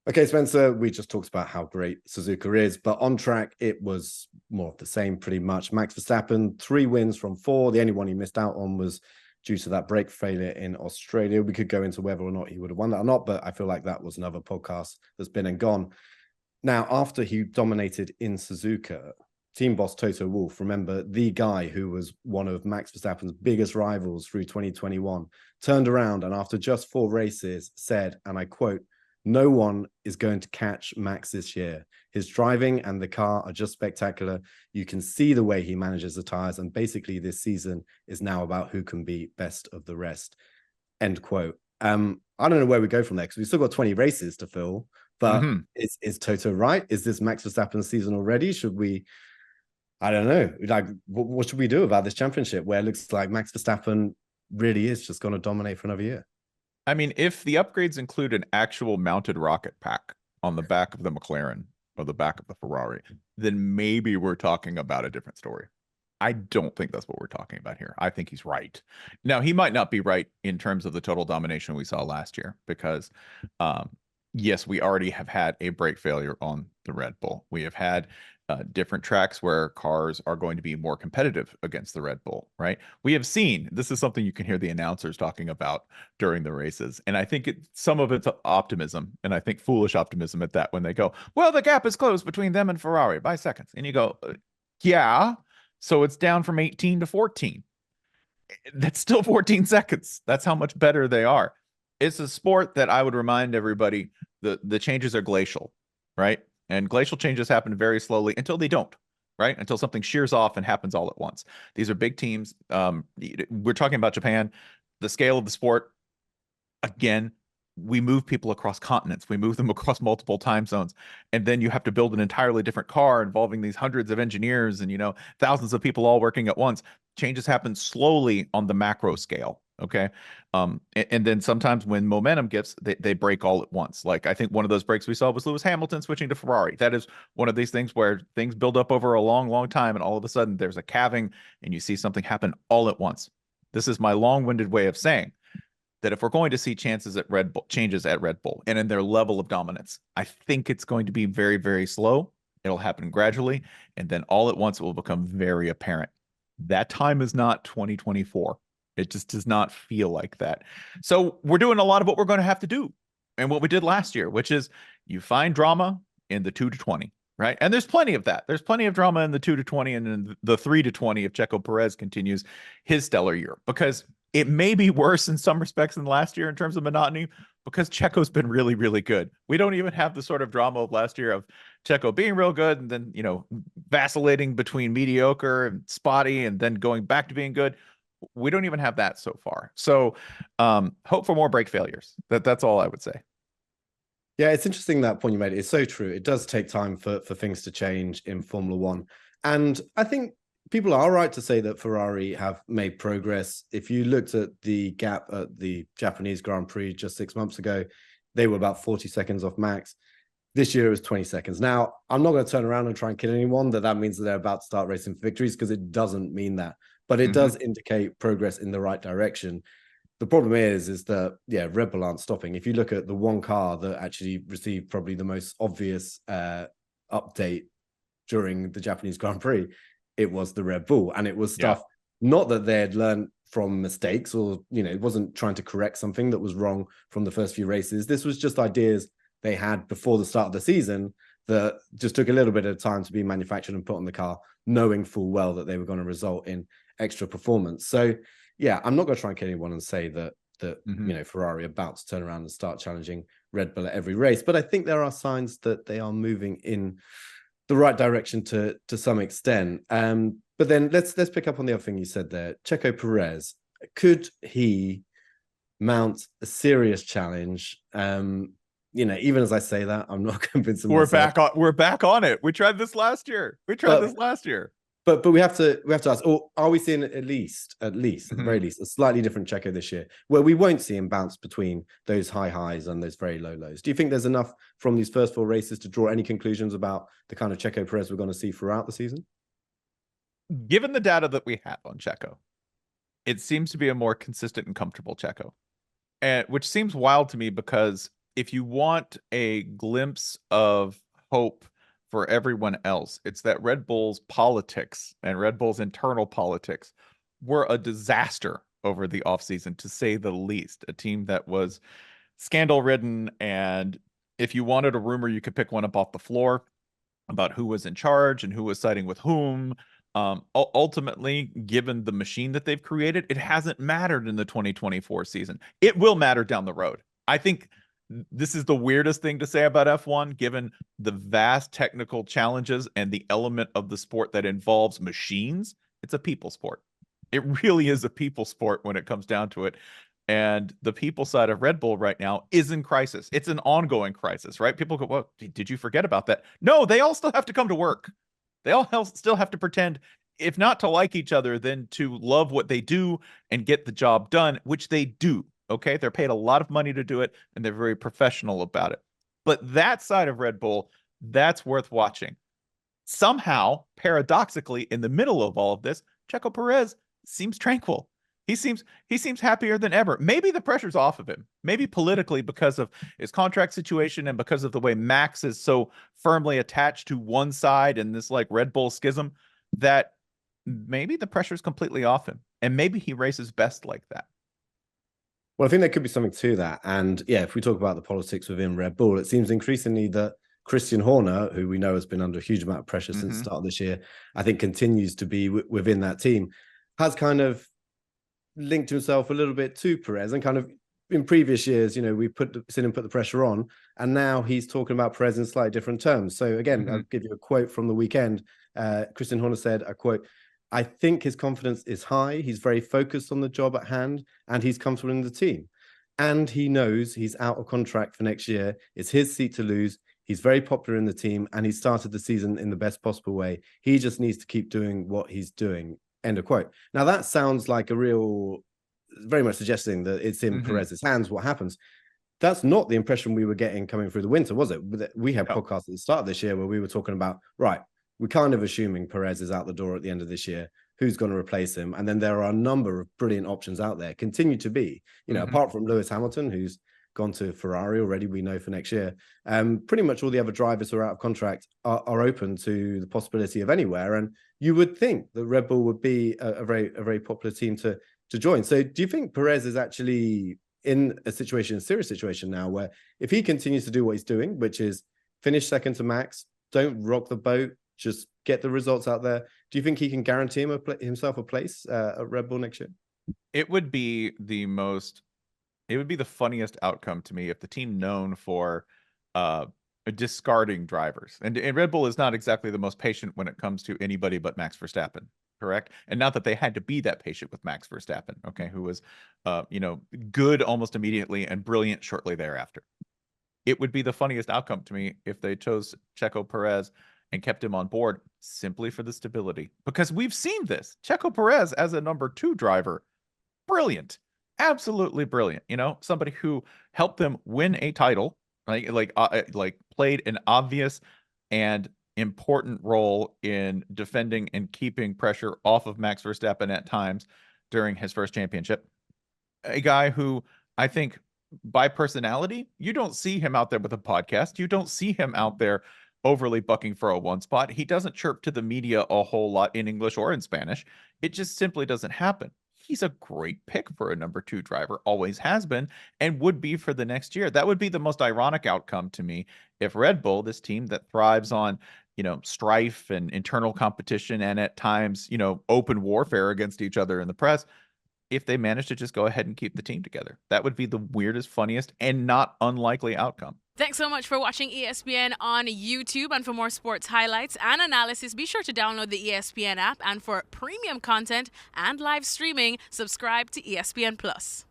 Okay, Spencer, we just talked about how great Suzuka is, but on track, it was more of the same pretty much. Max Verstappen, 3 wins from 4. The only one he missed out on was due to that brake failure in Australia. We could go into whether or not he would have won that or not, but I feel like that was another podcast that's been and gone. Now, after he dominated in Suzuka, team boss Toto Wolff, remember the guy who was one of Max Verstappen's biggest rivals through 2021, turned around and after just 4 races said, and I quote, "No one is going to catch Max this year. His driving and the car are just spectacular. You can see the way he manages the tires. And basically this season is now about who can be best of the rest." End quote. I don't know where we go from there because we've still got 20 races to fill, but is Toto right? Is this Max Verstappen's season already? Should we, I don't know, like what should we do about this championship where it looks like Max Verstappen really is just going to dominate for another year? I mean, if the upgrades include an actual mounted rocket pack on the back of the McLaren or the back of the Ferrari, then maybe we're talking about a different story. I don't think that's what we're talking about here. I think he's right. Now, he might not be right in terms of the total domination we saw last year because, yes, we already have had a brake failure on the Red Bull. We have had different tracks where cars are going to be more competitive against the Red Bull, right? We have seen, this is something you can hear the announcers talking about during the races. And I think some of it's optimism, and I think foolish optimism at that, when they go, well, the gap is closed between them and Ferrari by seconds. And you go, yeah, so it's down from 18 to 14. That's still 14 seconds. That's how much better they are. It's a sport that I would remind everybody the changes are glacial, right? And glacial changes happen very slowly until they don't, right? Until something shears off and happens all at once. These are big teams. We're talking about Japan. The scale of the sport, again, we move people across continents. We move them across multiple time zones. And then you have to build an entirely different car involving these hundreds of engineers and, thousands of people all working at once. Changes happen slowly on the macro scale. Okay. And then sometimes when momentum gets, they break all at once. Like I think one of those breaks we saw was Lewis Hamilton switching to Ferrari. That is one of these things where things build up over a long, long time. And all of a sudden there's a calving and you see something happen all at once. This is my long-winded way of saying that if we're going to see chances at Red Bull, changes at Red Bull and in their level of dominance, I think it's going to be very, very slow. It'll happen gradually. And then all at once, it will become very apparent. That time is not 2024. It just does not feel like that. So we're doing a lot of what we're going to have to do and what we did last year, which is you find drama in the 2 to 20, right? And there's plenty of that. There's plenty of drama in the 2 to 20 and in the 3 to 20 if Checo Perez continues his stellar year, because it may be worse in some respects than last year in terms of monotony because Checo's been really, really good. We don't even have the sort of drama of last year of Checo being real good and then, vacillating between mediocre and spotty and then going back to being good. We don't even have that so far. So hope for more brake failures. That's all I would say. Yeah, it's interesting that point you made. It's so true. It does take time for things to change in Formula One. And I think people are right to say that Ferrari have made progress. If you looked at the gap at the Japanese Grand Prix just 6 months ago, they were about 40 seconds off Max. This year it was 20 seconds. Now, I'm not going to turn around and try and kill anyone that means that they're about to start racing for victories, because it doesn't mean that. But it does indicate progress in the right direction. The problem is that, Red Bull aren't stopping. If you look at the one car that actually received probably the most obvious update during the Japanese Grand Prix, it was the Red Bull. And it was stuff, not that they had learned from mistakes or, it wasn't trying to correct something that was wrong from the first few races. This was just ideas they had before the start of the season that just took a little bit of time to be manufactured and put on the car, knowing full well that they were going to result in extra performance. So, I'm not going to try and kill anyone and say that Ferrari are about to turn around and start challenging Red Bull at every race. But I think there are signs that they are moving in the right direction to some extent. But then let's pick up on the other thing you said there. Checo Perez, could he mount a serious challenge? Even as I say that, I'm not convinced. We're back on it. We tried this last year. But we have to ask, or are we seeing at least at the very least, a slightly different Checo this year, where we won't see him bounce between those high highs and those very low lows? Do you think there's enough from these first 4 races to draw any conclusions about the kind of Checo Perez we're going to see throughout the season? Given the data that we have on Checo, it seems to be a more consistent and comfortable Checo, and which seems wild to me because if you want a glimpse of hope for everyone else, it's that Red Bull's politics and Red Bull's internal politics were a disaster over the offseason, to say the least. A team that was scandal ridden, and if you wanted a rumor, you could pick one up off the floor about who was in charge and who was siding with whom. Ultimately, given the machine that they've created, it hasn't mattered in the 2024 season. It will matter down the road. I think this is the weirdest thing to say about F1, given the vast technical challenges and the element of the sport that involves machines. It's a people sport. It really is a people sport when it comes down to it. And the people side of Red Bull right now is in crisis. It's an ongoing crisis, right? People go, well, did you forget about that? No, they all still have to come to work. They all still have to pretend, if not to like each other, then to love what they do and get the job done, which they do. Okay. They're paid a lot of money to do it, and they're very professional about it. But that side of Red Bull, that's worth watching. Somehow, paradoxically, in the middle of all of this, Checo Perez seems tranquil. He seems happier than ever. Maybe the pressure's off of him. Maybe politically, because of his contract situation and because of the way Max is so firmly attached to one side in this like Red Bull schism, that maybe the pressure's completely off him, and maybe he races best like that. Well, I think there could be something to that. And yeah, if we talk about the politics within Red Bull, it seems increasingly that Christian Horner, who we know has been under a huge amount of pressure since the start of this year, I think continues to be within that team, has kind of linked himself a little bit to Perez, and kind of in previous years, we seen him put the pressure on, and now he's talking about Perez in slightly different terms. So again, I'll give you a quote from the weekend. Christian Horner said, I quote, "I think his confidence is high. He's very focused on the job at hand, and he's comfortable in the team. And he knows he's out of contract for next year. It's his seat to lose. He's very popular in the team, and he started the season in the best possible way. He just needs to keep doing what he's doing." End of quote. Now that sounds like very much suggesting that it's in Perez's hands what happens. That's not the impression we were getting coming through the winter, was it? We had podcasts at the start of this year where we were talking about, right, we're kind of assuming Perez is out the door at the end of this year. Who's going to replace him? And then there are a number of brilliant options out there, continue to be, apart from Lewis Hamilton, who's gone to Ferrari already, we know for next year. Pretty much all the other drivers who are out of contract are open to the possibility of anywhere. And you would think that Red Bull would be a very popular team to join. So do you think Perez is actually in a serious situation now, where if he continues to do what he's doing, which is finish second to Max, don't rock the boat, just get the results out there, do you think he can guarantee himself a place at Red Bull next year? It would be the funniest outcome to me if the team known for discarding drivers, and Red Bull is not exactly the most patient when it comes to anybody but Max Verstappen, correct? And not that they had to be that patient with Max Verstappen, okay, who was good almost immediately and brilliant shortly thereafter. It would be the funniest outcome to me if they chose Checo Perez and kept him on board simply for the stability, because we've seen this. Checo Perez as a number 2 driver, brilliant, absolutely brilliant. Somebody who helped them win a title, like played an obvious and important role in defending and keeping pressure off of Max Verstappen at times during his first championship. A guy who I think by personality, you don't see him out there with a podcast. You don't see him out there overly bucking for a one spot. He doesn't chirp to the media a whole lot in English or in Spanish. It just simply doesn't happen. He's a great pick for a number 2 driver, always has been, and would be for the next year. That would be the most ironic outcome to me if Red Bull, this team that thrives on, strife and internal competition and at times, open warfare against each other in the press, if they manage to just go ahead and keep the team together. That would be the weirdest, funniest, and not unlikely outcome. Thanks so much for watching ESPN on YouTube. And for more sports highlights and analysis, be sure to download the ESPN app. And for premium content and live streaming, subscribe to ESPN Plus.